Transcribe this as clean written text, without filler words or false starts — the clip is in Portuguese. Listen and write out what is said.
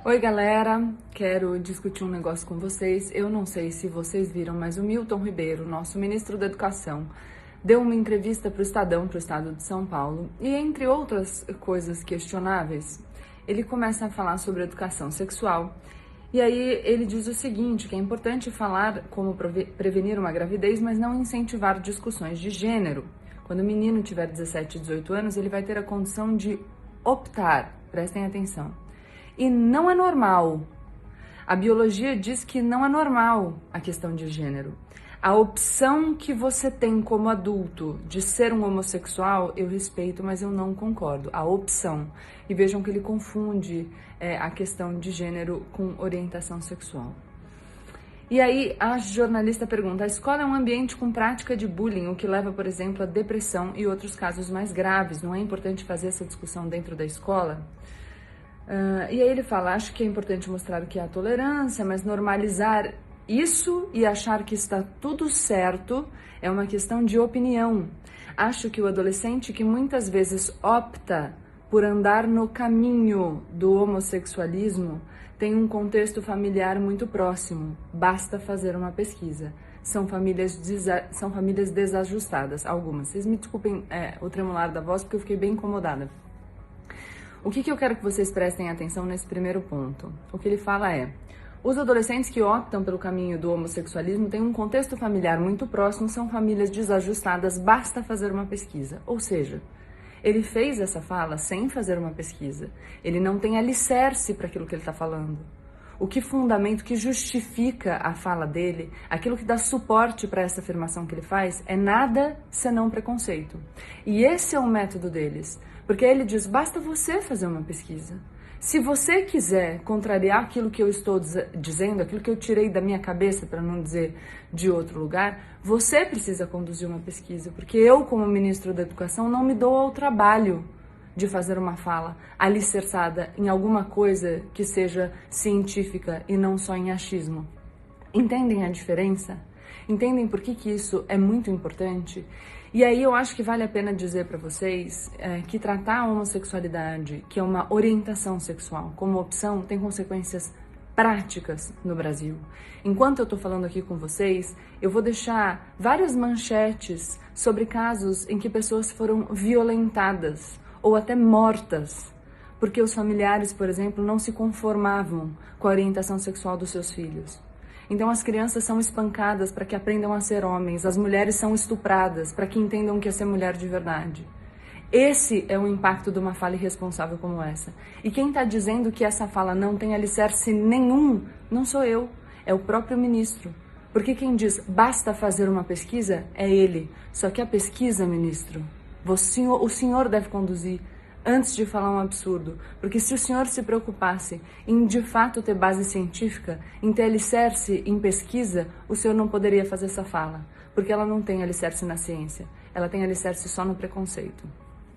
Oi galera, quero discutir um negócio com vocês. Eu não sei se vocês viram, mas o Milton Ribeiro, nosso ministro da Educação, deu uma entrevista para o Estadão, para o estado de São Paulo, e entre outras coisas questionáveis, ele começa a falar sobre educação sexual. E aí ele diz o seguinte, que é importante falar como prevenir uma gravidez, mas não incentivar discussões de gênero. Quando o menino tiver 17, 18 anos, ele vai ter a condição de optar, prestem atenção. E não é normal. A biologia diz que não é normal a questão de gênero. A opção que você tem como adulto de ser um homossexual, eu respeito, mas eu não concordo. A opção. E vejam que ele confunde a questão de gênero com orientação sexual. E aí a jornalista pergunta, a escola é um ambiente com prática de bullying, o que leva, por exemplo, a depressão e outros casos mais graves. Não é importante fazer essa discussão dentro da escola? E aí ele fala, acho que é importante mostrar o que é a tolerância, mas normalizar isso e achar que está tudo certo é uma questão de opinião. Acho que o adolescente que muitas vezes opta por andar no caminho do homossexualismo tem um contexto familiar muito próximo. Basta fazer uma pesquisa. São famílias desajustadas, algumas. Vocês me desculpem o tremular da voz, porque eu fiquei bem incomodada. O que eu quero que vocês prestem atenção nesse primeiro ponto? O que ele fala é, os adolescentes que optam pelo caminho do homossexualismo têm um contexto familiar muito próximo, são famílias desajustadas, basta fazer uma pesquisa. Ou seja, ele fez essa fala sem fazer uma pesquisa. Ele não tem alicerce para aquilo que ele está falando. O que fundamenta, o que justifica a fala dele, aquilo que dá suporte para essa afirmação que ele faz, é nada senão preconceito. E esse é o método deles. Porque ele diz, basta você fazer uma pesquisa. Se você quiser contrariar aquilo que eu estou dizendo, aquilo que eu tirei da minha cabeça, para não dizer de outro lugar, você precisa conduzir uma pesquisa. Porque eu, como ministro da Educação, não me dou ao trabalho de fazer uma fala alicerçada em alguma coisa que seja científica e não só em achismo. Entendem a diferença? Entendem por que isso é muito importante? E aí eu acho que vale a pena dizer para vocês que tratar a homossexualidade, que é uma orientação sexual, como opção, tem consequências práticas no Brasil. Enquanto eu estou falando aqui com vocês, eu vou deixar várias manchetes sobre casos em que pessoas foram violentadas ou até mortas, porque os familiares, por exemplo, não se conformavam com a orientação sexual dos seus filhos. Então as crianças são espancadas para que aprendam a ser homens, as mulheres são estupradas para que entendam o que é ser mulher de verdade. Esse é o impacto de uma fala irresponsável como essa. E quem está dizendo que essa fala não tem alicerce nenhum, não sou eu, é o próprio ministro. Porque quem diz basta fazer uma pesquisa é ele. Só que a pesquisa, ministro, o senhor deve conduzir antes de falar um absurdo, porque se o senhor se preocupasse em de fato ter base científica, em ter alicerce em pesquisa, o senhor não poderia fazer essa fala, porque ela não tem alicerce na ciência, ela tem alicerce só no preconceito.